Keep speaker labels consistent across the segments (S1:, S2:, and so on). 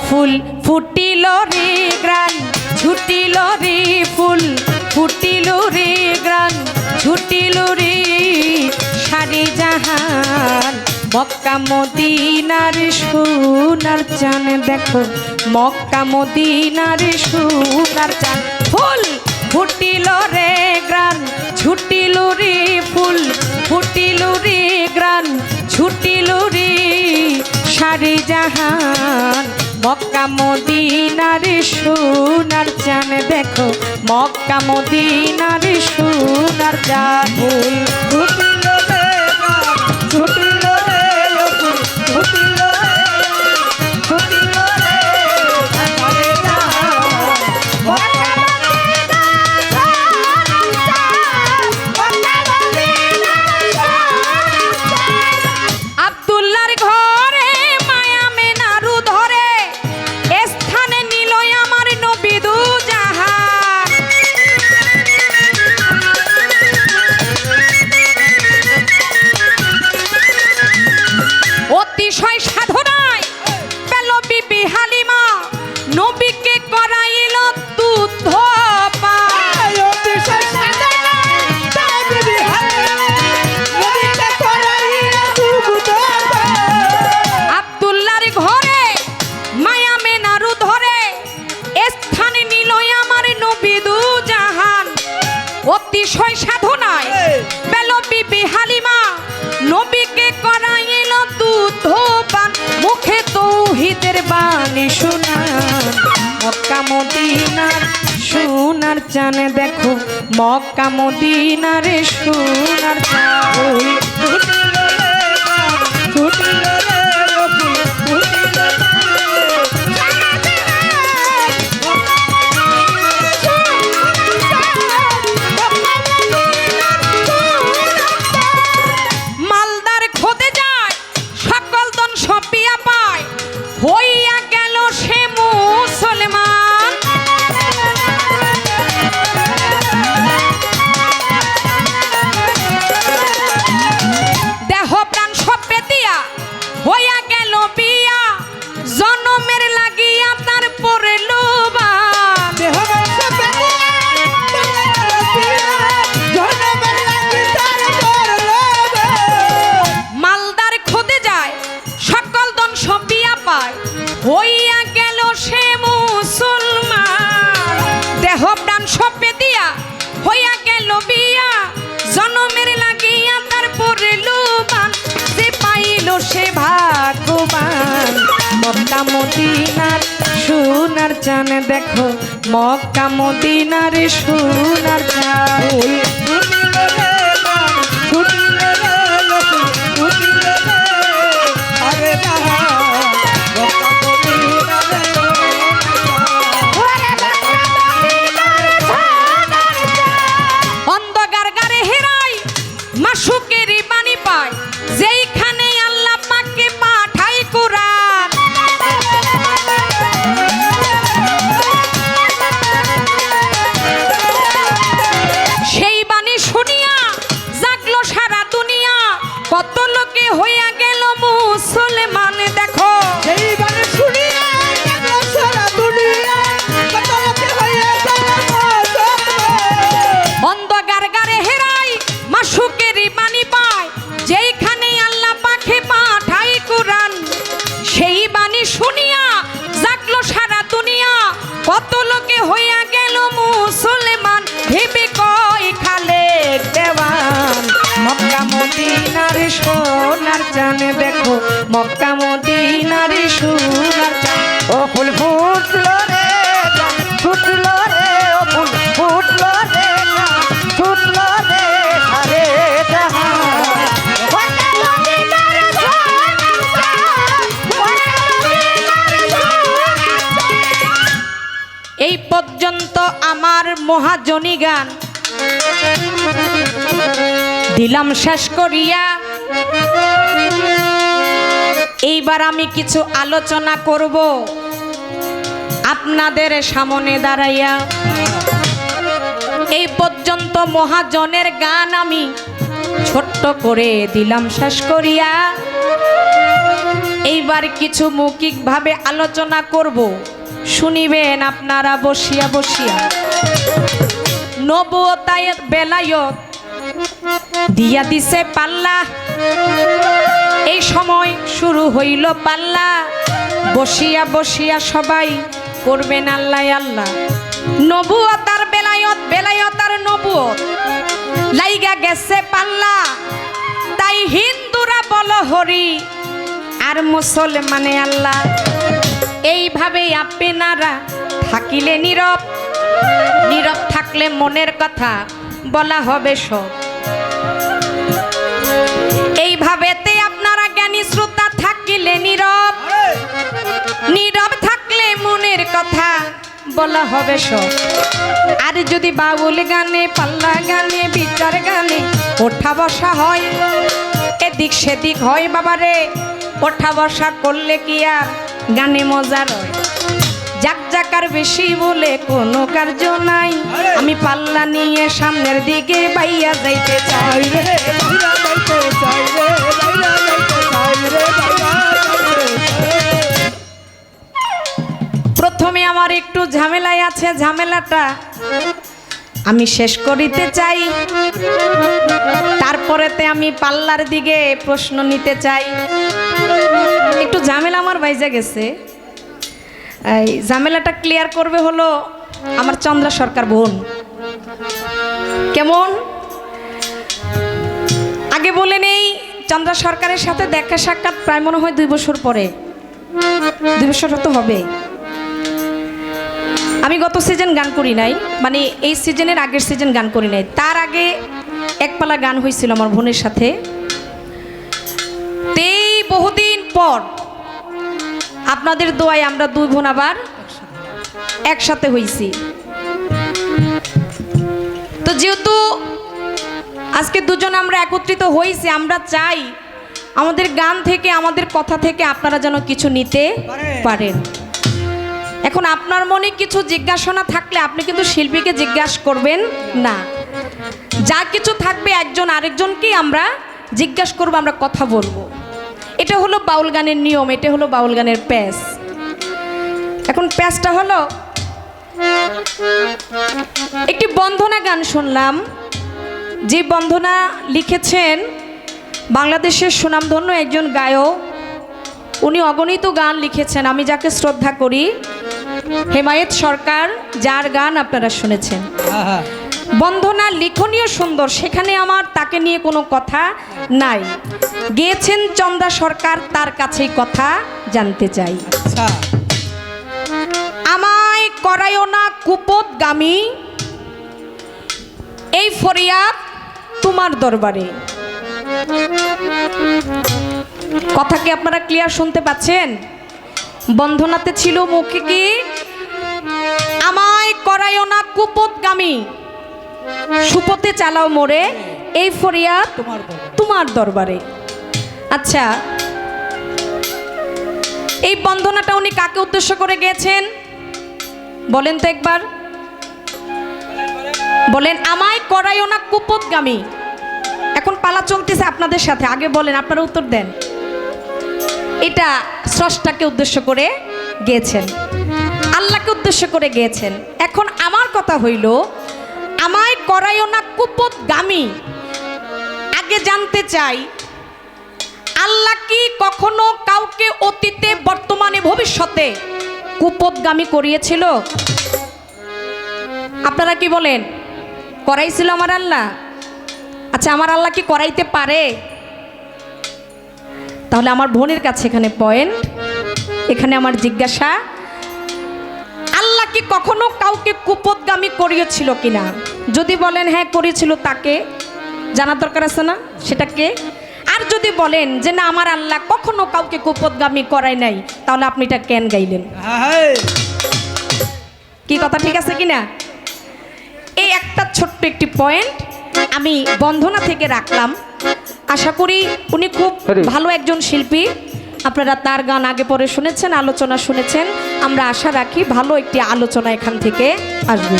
S1: ফুল ফুটিল রে গ্রান ছুটিল রে ফুল ফুটিল রে গ্রান ছুটিল রে সারি জাহান মক্কা মদিনার সোনার চান দেখো মক্কা মদিনার সোনার চান ফুল ফুটিল রে গ্রান ছুটিল রে ফুল ফুটিল রে গ্রান ছুটিল রে সারি জাহান মক্কা মদিনার সোনার চান দেখো মক্কা মদিনার সোনার চান ফুল ফুটিল রে গ্রান ছুটিল রে ফুল ফুটিল রে ছুটিল রে সারি জাহান মক্কা আব্দুল্লাহর ঘরে মায়া মেনারু ধরে স্থানে নিল আমার নবী দু জাহান অতিশয় সাধনায় পেল বিবি হালিমা নবীকে করাইল দুধ পান অতিশয় আব্দুল্লাহর ঘরে মায়া মেনারু ধরে স্থানে নিল আমার নবী দু জাহান অতিশয় সাধনায় পেল বিবি হালিমা নবীকে করাইল দুধ পান মুখে তৌহিদের বাণী শোনান মক্কা মদিনার সোনার চান দেখো মক্কা মদিনার সোনার চান ফুটিল রে ফুটিল রে ফুটিল মালদার খোদে যায় সকল দন সপিয়া পায় হইয়া গেল সে মুসলমান দেহ প্রাণ সপে দিয়া হইয়া গেল বিয়া জনমের লাগিয়া তার পরে লোবান দেহ প্রাণ সপে দিয়া জনমের লাগি তার পরে লোবান মালদার খোদে যায় সকল দন সপিয়া পায় হইয়া গেল সে মুসলমান দেহ প্রাণ সপে দিয়া হইয়া গেল বিয়া জনমের লাগিয়া তার পরে লোবান যে পাইল সে ভাগ্যবান মক্কা মদিনার সোনার চান দেখো মক্কা মদিনার সোনার চান ফুটিল রে ফুটিল রে ফুটিল রে আরে জাহান মক্কা মদিনার অন্ধকার গারে হেরাই মাসুকের বাণী পায় যেইখানে আল্লাহ পাককে পাঠাই কুরআন সেই বাণী শুনিয়া জাগলো সারা দুনিয়া কত লোকে হইয়া গেল মুসলমান দেখো সেই বাণী শুনিয়া জাগলো সারা দুনিয়া কত লোকে হইয়া গেল অন্ধকার গারে হেরাই মাসুকের বাণী পায় যেইখানে আল্লাহ পাকে পাঠাই কুরআন সেই বাণী শুনিয়া জাগলো সারা দুনিয়া কত লোকে হইয়া গেল মুসলমান ভেবে কয় খালেক দেওয়ান মক্কা মদিনার সোনার চান দেখো মক্কা মদিনার সোনার চান ও ফুল ফুটলো রে ফুটলো রে ও ফুল ফুটলো রে ফুটলো রে আরে জাহান মক্কা মদিনার সোনার চান মক্কা মদিনার সোনার চান। এই পর্যন্ত আমার মহাজনী গান দিলাম শেষ করিয়া এইবার আমি কিছু আলোচনা করব আপনাদের সামনে দাঁড়াইয়া। এই পর্যন্ত মহাজনের গান আমি ছোট্ট করে দিলাম শেষ করিয়া। এইবার কিছু মৌখিকভাবে আলোচনা করব, শুনিবেন আপনারা বসিয়া বসিয়া। নবুয়তের বেলায়ত দিয়া দিছে পাল্লা, এই সময় শুরু হইল পাল্লা। বসিয়া বসিয়া সবাই করবেন আল্লাহ আল্লাহ। নবুয়তের বেলায়ত, বেলায়তের নবুয়ত লাইগা গেছে পাল্লা, তাই হিন্দুরা বলো হরি আর মুসলমানে আল্লাহ। এইভাবে আপনারা থাকিলে নীরব, নীরব থাকলে মনের কথা বলা হবে সব। এইভাবেতে আপনারা জ্ঞানী শ্রোতা থাকিলে নীরব, নীরব থাকলে মনের কথা বলা হবে সব। আর যদি বাউল গানে, পাল্লা গানে, বিচার গানে ওঠা বসা হয়, এদিক সেদিক হয় বাবারে, ওঠা বসা করলে কি আর গানে মজা রয়? যাক যাকার বেশি বলে কোনো কার্য নাই, আমি পাল্লা নিয়ে সামনের দিকে বাইয়া যাইতে চাই। প্রথমে আমার একটু ঝামেলায় আছে, ঝামেলাটা আমি শেষ করিতে চাই, তারপরেতে আমি পাল্লার দিকে প্রশ্ন নিতে চাই। একটু ঝামেলা আমার বাইজে গেছে, এই ঝামেলাটা ক্লিয়ার করবে হলো আমার চন্দ্রা সরকার বোন। কেমন আগে বলে নেই, চন্দ্রা সরকারের সাথে দেখা সাক্ষাৎ প্রায় মনে হয় 2 বছর পরে, 2 বছর তো হবে। আমি গত সিজন গান করি নাই, মানে এই সিজনের আগের সিজন গান করি নাই, তার আগে একপালা গান হয়েছিল আমার বোনের সাথে। এই বহুদিন পর আপনাদের দোয়ায় আমরা 2 বোন আবার একসাথে হইছি। তো যেহেতু আজকে দুজন আমরা একত্রিত হয়েছি, আমরা চাই আমাদের গান থেকে, আমাদের কথা থেকে আপনারা যেন কিছু নিতে পারেন। এখন আপনার মনে কিছু জিজ্ঞাসা থাকলে আপনি কিন্তু শিল্পীকে জিজ্ঞাসা করবেন না, যা কিছু থাকবে একজন আরেকজনকেই আমরা জিজ্ঞাসা করবো, আমরা কথা বলবো। এটা হলো বাউল গানের নিয়ম, এটা হলো বাউল গানের প্যাচ। এখন প্যাচটা হলো একটি বন্দনা গান শুনলাম, যে বন্দনা লিখেছেন বাংলাদেশের সুনামধন্য একজন গায়ক। উনি অগণিত গান লিখেছেন, আমি যাকে শ্রদ্ধা করি, হেমায়েত সরকার, যার গান আপনারা শুনেছেন। বন্দনা লিখনীয় সুন্দর, সেখানে আমার তাকে নিয়ে কোনো কথা নাই। গেয়েছেন চন্দ্রা সরকার, তার কাছেই কথা জানতে চাই। আমায় করায়ও না কুপদগামী, এই ফরিয়াদ তোমার দরবারে। কথা কি আপনারা ক্লিয়ার শুনতে পাচ্ছেন? বন্ধনাতে ছিল মুখে কি, আমায় করায়ও না কুপদগামী, সুপথে চালাও মোরে, এই ফরিয়াদ তোমার দরবারে। আচ্ছা, এই বন্ধনাটা উনি কাকে উদ্দেশ্য করে গেছেন বলেন তো একবার? বলেন, আমায় করায়ও না কুপদগামী। এখন পালা চলতেছে আপনাদের সাথে, আগে বলেন, আপনারা উত্তর দেন। এটা স্রষ্টাকে উদ্দেশ্য করে গেয়েছেন, আল্লাহকে উদ্দেশ্য করে গেয়েছেন। এখন আমার কথা হইল, আমায় করায়ও না কুপদগামী। আগে জানতে চাই, আল্লাহ কি কখনো কাউকে অতীতে, বর্তমানে, ভবিষ্যতে কুপদগামী করিয়েছিল? আপনারা কি বলেন? করাইছিল আমার আল্লাহ? আচ্ছা, আমার আল্লাহ কি করাইতে পারে? তাহলে আমার বোনের কাছে এখানে পয়েন্ট, এখানে আমার জিজ্ঞাসা, আল্লাহ কি কখনো কাউকে কুপদগামী করিয়েছিল কিনা? যদি বলেন হ্যাঁ করেছিল, তাকে জানার দরকার আছে না, সেটাকে। আর যদি বলেন যে না, আমার আল্লাহ কখনো কাউকে কুপদগামী করায় নাই, তাহলে আপনি এটা কেন গাইলেন? কি কথা ঠিক আছে কিনা? এই একটা ছোট্ট একটি পয়েন্ট আমি বন্ধনা থেকে রাখলাম। আশা করি উনি খুব ভালো একজন শিল্পী, আপনারা তার গান আগে পরে শুনেছেন, আলোচনা শুনেছেন। আমরা আশা রাখি ভালো একটি আলোচনা এখান থেকে আসবে।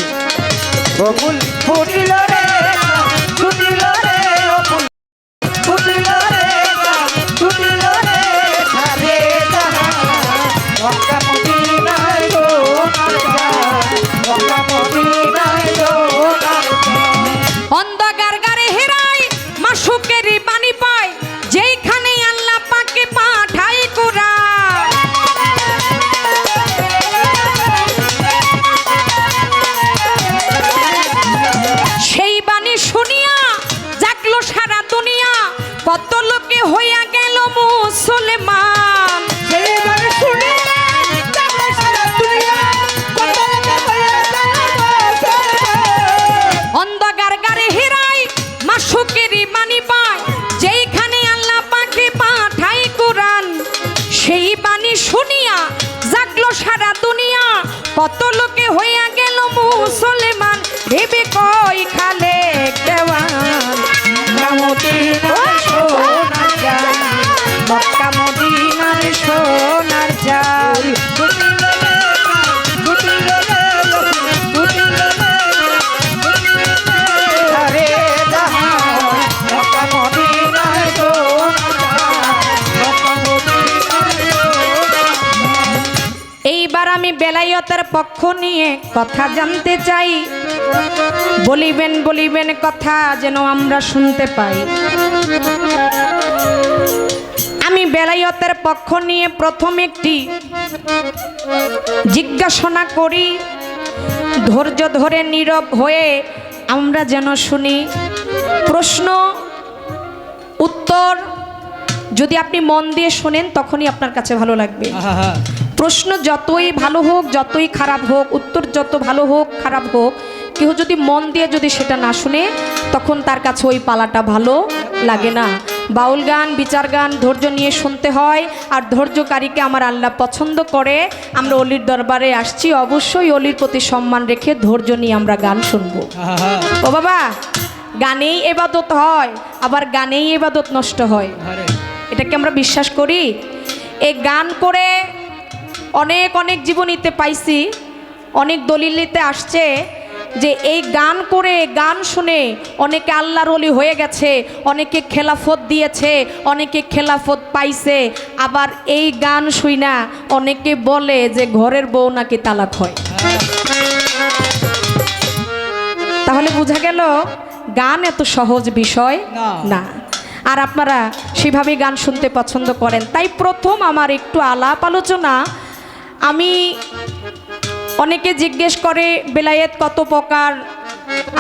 S1: লোকে হইয়া গেল মুসলমান।
S2: সেই বাণী শুনিয়া জাগলো সারা দুনিয়া, কত লোকে হইয়া গেল মুসলমান।
S1: অন্ধকার গারে হেরাই মাসুকেরই বাণী পায়, যেইখানে আল্লাহ পাকে পাঠাই কোরআন। সেই বাণী শুনিয়া জাগলো সারা দুনিয়া, কত লোকে হইয়া গেল মুসলমান। ভেবে কই খালে দেওয়ান মদিনার সোনার জান, মক্কা মদিনার সোনার জান। এইবার আমি বেলায়েতের পক্ষ নিয়ে কথা জানতে চাই, বলিবেন বলিবেন কথা যেন আমরা শুনতে পাই। আমি বেলায়েতের পক্ষ নিয়ে প্রথম একটি জিজ্ঞাসা করি, ধৈর্য ধরে নীরব হয়ে আমরা যেন শুনি। প্রশ্ন উত্তর যদি আপনি মন দিয়ে শোনেন তখনই আপনার কাছে ভালো লাগবে। প্রশ্ন যতই ভালো হোক যতই খারাপ হোক, উত্তর যত ভালো হোক খারাপ হোক, কেউ যদি মন দিয়ে যদি সেটা না শুনে তখন তার কাছে ওই পালাটা ভালো লাগে না। বাউল গান বিচার গান ধৈর্য নিয়ে শুনতে হয়, আর ধৈর্যকারীকে আমার আল্লাহ পছন্দ করে। আমরা অলির দরবারে আসছি, অবশ্যই অলির প্রতি সম্মান রেখে ধৈর্য নিয়ে আমরা গান শুনবো। ও বাবা, গানেই এবাদত হয়, আবার গানেই এবাদত নষ্ট হয়, এটাকে আমরা বিশ্বাস করি। এই গান করে অনেক অনেক জীবনীতে পাইছি, অনেক দলিলিতে আসছে যে এই গান করে গান শুনে অনেকে আল্লাহর ওলি হয়ে গেছে, অনেকে খেলাফত দিয়েছে, অনেকে খেলাফত পাইছে। আবার এই গান শুইনা অনেকে বলে যে ঘরের বউ নাকি তালাক হয়। তাহলে বোঝা গেল গান এত সহজ বিষয় না। আর আপনারা সেভাবেই গান শুনতে পছন্দ করেন। তাই প্রথম আমার একটু আলাপ আলোচনা, আমি অনেকে জিজ্ঞেস করে বেলায়েত কত প্রকার,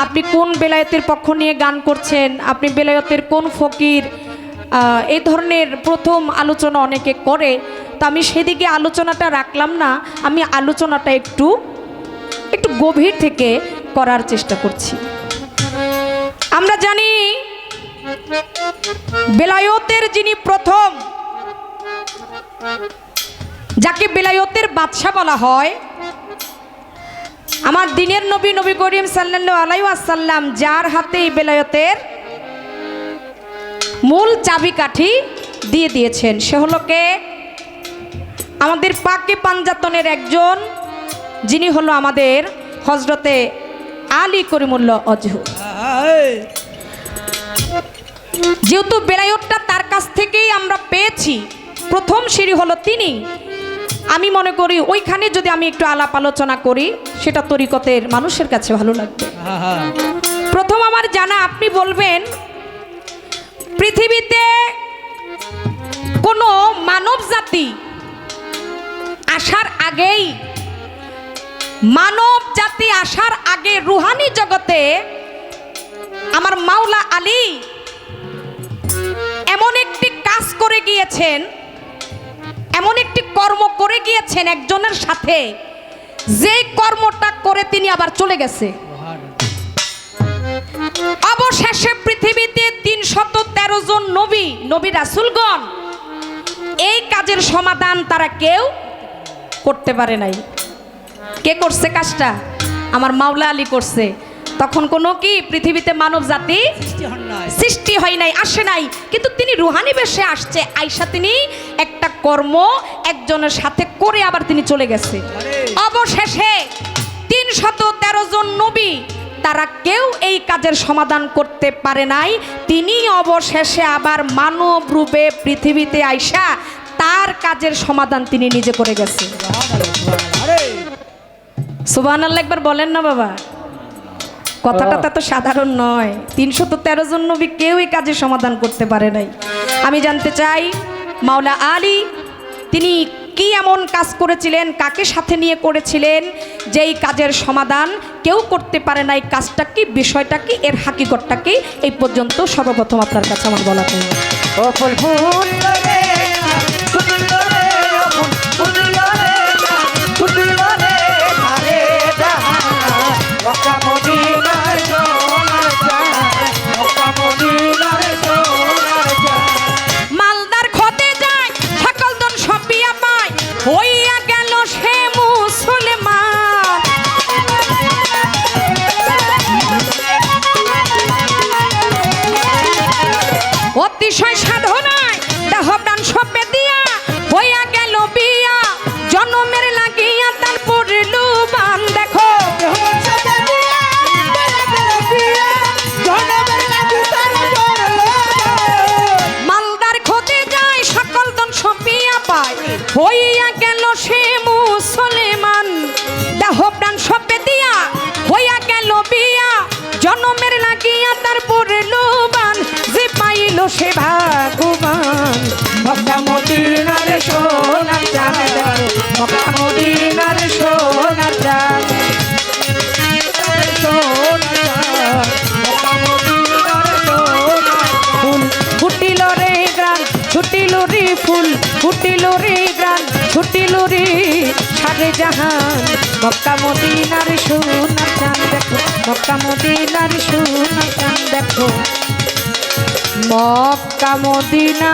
S1: আপনি কোন বেলায়েতের পক্ষ নিয়ে গান করছেন, আপনি বেলায়েতের কোন ফকির, এই ধরনের প্রথম আলোচনা অনেকে করে। তো আমি সেদিকে আলোচনাটা রাখলাম না, আমি আলোচনাটা একটু গভীর থেকে করার চেষ্টা করছি। আমরা জানি বেলায়েতের যিনি প্রথম, যাকে বেলায়েতের বাদশা বলা হয়, আমার দিনের নবী নবী করিম সাল্লাল্লাহু আলাইহি ওয়াসাল্লাম যার হাতে এই বেলায়েতের মূল চাবিকাঠি দিয়ে দিয়েছেন, সে হলো কে? আমাদের পাকে পাঞ্জাতনের একজন, যিনি হলো আমাদের হযরতে আলী করিমুল্লাহ ওয়াজহু। যেহেতু বেলায়েতটা তার কাছ থেকেই আমরা পেয়েছি, প্রথম সিঁড়ি হলো তিনি। আমি মনে করি ওইখানে যদি আমি একটু আলাপ আলোচনা করি সেটা তরিকতের মানুষের কাছে ভালো লাগবে। প্রথম আমার জানা, আপনি বলবেন পৃথিবীতে কোনো মানব জাতি আসার আগেই, মানব জাতি আসার আগে রুহানি জগতে আমার মাওলা আলী এমন একটি কাজ করে গিয়েছেন, এমন একটি কর্ম করে গিয়েছেন একজনের সাথে, যে কর্মটা করে তিনি আবার চলে গেছে। অবশেষে পৃথিবীতে 313 জন নবী রাসূলগণ এই কাজের সমাধান তারা কেউ করতে পারে নাই। কে করছে কাজটা? আমার মাওলা আলী করছে। তখন কোনো কি পৃথিবীতে মানব জাতি সৃষ্টি হয় নাই, আসে নাই, কিন্তু তিনি রুহানি বেশে আসছে। আইসা তিনি একটা কর্ম একজনের সাথে করে আবার তিনি চলে গেছে। অবশেষে 313 জন নবী, তারা কেউ এই কাজের সমাধান করতে পারে নাই। তিনি অবশেষে আবার মানব রূপে পৃথিবীতে আইসা তার কাজের সমাধান তিনি নিজে করে গেছে। সুবহানাল্লাহ একবার বলেন না বাবা। কথাটা তো সাধারণ নয়। 313 জন নবী কেউ এই কাজের সমাধান করতে পারে নাই। আমি জানতে চাই মাওলা আলী তিনি কি এমন কাজ করেছিলেন, কাকে সাথে নিয়ে করেছিলেন, যেই কাজের সমাধান কেউ করতে পারে না, এই কাজটা কি, বিষয়টা কি, এর হাকিকতটা কি, এই পর্যন্ত সর্বপ্রথম আপনার কাছে আমার বলা হলো।
S2: ও ফুল ফুল রে ফুটিল রে ফুটিল রে ফুটিল রে আরে জাহান মক্কা মদিনার সোনার জাহান মক্কা মদিনার সোনার জাহান
S1: মালদার খতে যায় সকল ধন সপিয়া পায়, হইয়া গেল সে মুসলমান। অতিশয় সাধনায় দেহ প্রাণ সপে দিয়া হইয়া গেল বিয়া, জনমের লাগিয়া তার পড়ল বান। দেখো মালদার খতে যায় সকল ধন সপিয়া পায়, হইয়া গেল সে মুসলমান। দেহ প্রাণ সপে দিয়া হইয়া গেল বিয়া, জনমের লাগিয়া তার পড়ল বান। যে পাইল সে ভাগ্যবান।
S2: মক্কা মদিনার সোনার জাহান মক্কা মদিনার সোনার জাহান
S1: ফুল ফুটিল রে গ্রান ছুটিল রে, ফুল ফুটিল রে গ্রান ছুটিল রে, সারে জাহান মক্কা মদিনার সোনার চাঁদ দেখো, মক্কা মদিনার সোনার চাঁদ দেখো, মক্কা মদিনা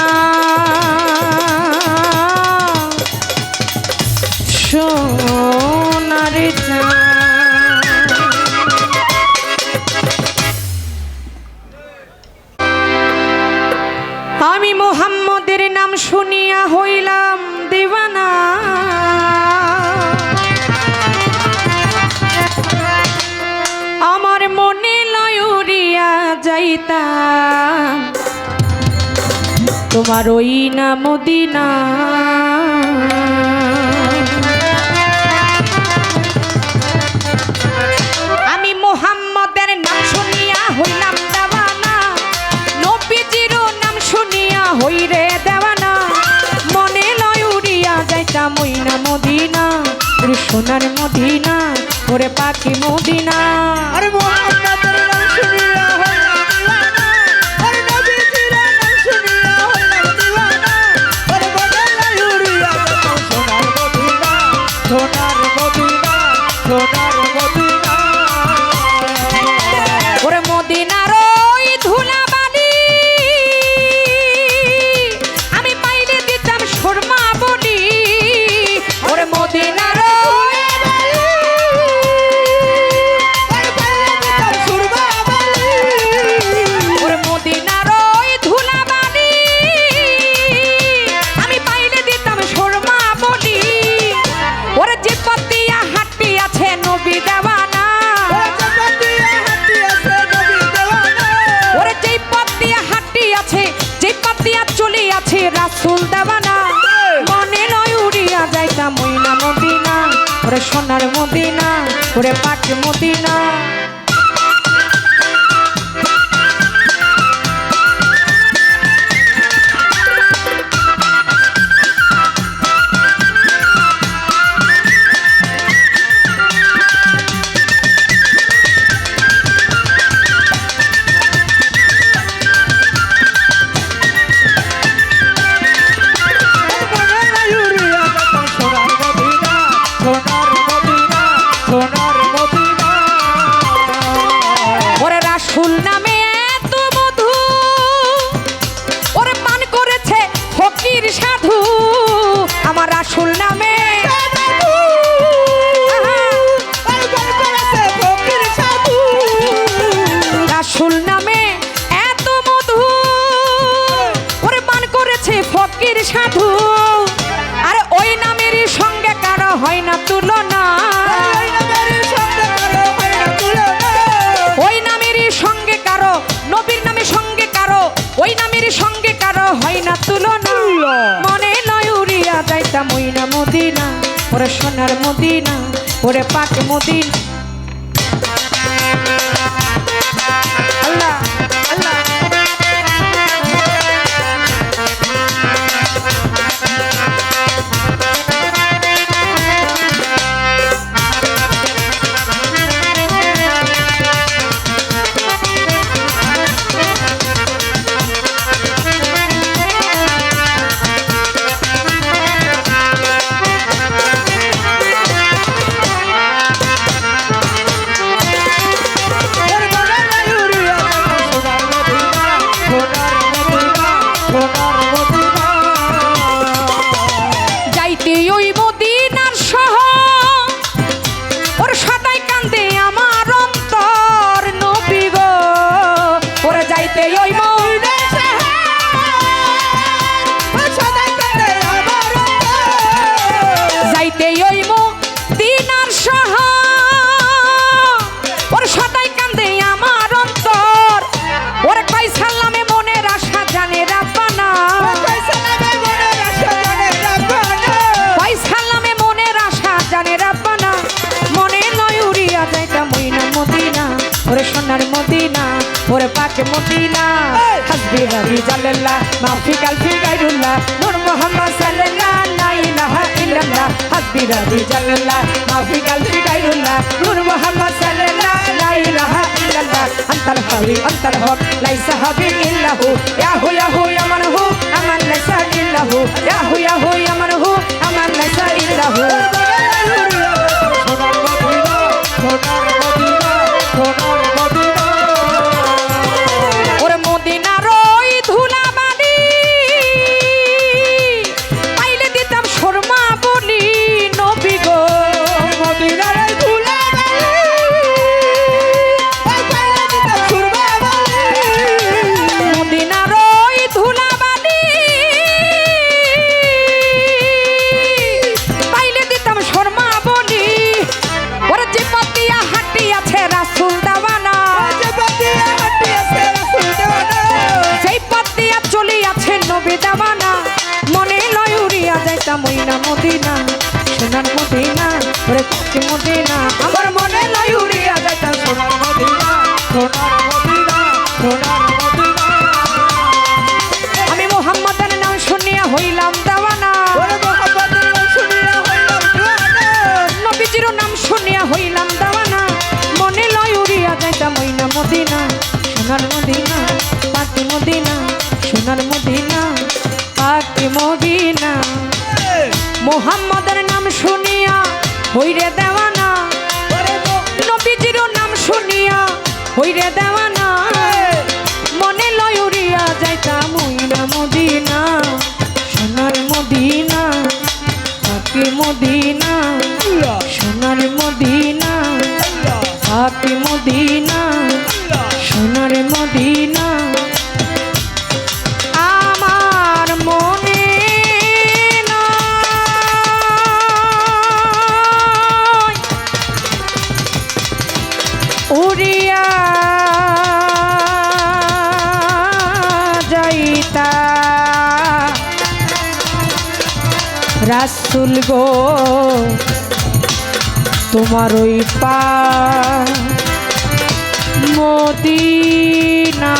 S1: সোনার চাঁদ। আমি মোহাম্মদের নাম শুনিয়া হইলাম দিওয়ানা, আমার মনে লয় উড়িয়া যাইতাম তোমার ওই না মদিনা। আমি মোহাম্মদের নাম শুনিয়া হইলাম দেওয়ানা, নবীজির নাম শুনিয়া হই রে দেওয়ানা, মনে লয় উড়িয়া যাইতাম ওই না মদিনা, সোনার মদিনা, ওরে পাখি মদিনা।
S2: আরে মুহাম্মাদের নাম শুনিয়া হইলাম দিওয়ানা, আরে নবীজির নাম শুনিয়া হইলাম দিওয়ানা, আরে বদলাই উড়িয়া গেল সোনার মদিনা, সোনার মদিনা, সোনার মদিনা।
S1: ওরে মদিনার ওই ধুলাবালি আমি পাইলে দিতাম সুরমা বলি, ওরে মদিনার ওরে মদিনার ওই ধুলাবালি আমি পাইলে দিতাম সুরমা বলি, ওরে যে পতিয়া হাঁটি আছে নবী দেওয়ানা, ওরে যেই পথ দিয়া হাঁটি আছে, যেই পথ দিয়া চলি আছে রাসূল দেওয়ানা, মনে নয় উড়িয়া যাইতাম ওই না মদিনা, ওরে সোনার মদিনা, ওরে পাক মদিনা।
S2: বদলাই উড়িয়া গেল সোনার মদিনা, সোনার মদিনা, সোনার মদিনা।
S1: ওরে রাসূল নামে এত মধু, ওরে পান করেছে ফকির সাধু, আমার রাসূল নামে রাসূল নামে এত মধু, ওরে পান করেছে ফকির সাধু, আরে ওই নামের সঙ্গে কারো হয় না তুলনা, ওই নামের সঙ্গে কারো, নবীর নামের সঙ্গে কারো, ওই নামের সঙ্গে কারো হয় না তুলনা, মনে নয় উড়িয়া যাইতাম ওই না মদিনা, ওরে সোনার মদিনা, ওরে পাক মদিনা। আল্লাহ আল্লাহ পাক মদিনা হাসবি রাবি জালাল্লাহ মাফি কালফি গায়রুল্লাহ নূর মুহাম্মদ সাল্লাল্লাহ লা ইলাহা ইল্লাল্লাহ হাসবি রাবি জালাল্লাহ মাফি কালফি গায়রুল্লাহ নূর মুহাম্মদ সাল্লাল্লাহ লা ইলাহা ইল্লাল্লাহ আনতাল হাবি আনতাল হক লাইসা হাবি ইল্লাহু ইয়াহু ইয়াহু ইয়ামানহু আমান লাইসা ইল্লাহু ইয়াহু ইয়াহু ইয়ামানহু আমান লাইসা ইল্লাহু
S2: সোনার মদিনা সোনার মদিনা সোনার মদিনা
S1: ওরে মদিনার ওই ধুলাবালি পাইলে দিতাম শর্মা বলি নবী গো
S2: মদিনার ধুলাবালি পাইলে দিতাম সুরমা বলি
S1: মদিনার ওই ধুলাবালি পাইলে দিতাম শর্মা বলি ওরে যে পতিয়া হাঁটি আছে রাসূল দাওয়ানা সেই পতিয়া চলি আছে নবী দাওয়ানা মনে লয় উড়িয়া যাইতাম মইনা মদিনা সোনার মদিনা ওরে পাক মদিনা আমার মনে লয় উড়িয়া যাইতাম
S2: সোনার মদিনা সোনার মদিনা সোনার মদিনা
S1: আমি মুহাম্মাদের নাম শুনিয়া হইলাম দেওয়ানা
S2: ওরে মোহাম্মদের নাম শুনিয়া হইলাম দিওয়ানা
S1: নবীজির নাম শুনিয়া হইলাম দেওয়ানা মনে লয় উড়িয়া যাইতাম মইনা মদিনা সোনার মদিনা পাক মদিনা সোনার মদিনা পাক মদিনা মুহাম্মাদের নাম শুনিয়া হইরে দেওয়ানা নবীজির নাম শুনিয়া হইরে দেওয়ানা মনে লয় উড়িয়া যাইতাম মইনা মদিনা সোনার মদিনা পাকি মদিনা সোনার মদিনা পাকি মদিনা সোনার মদিনা আমার মনে নয় উড়িয়া যাইতা রাসূল গো তোমার ওই পা মদিনা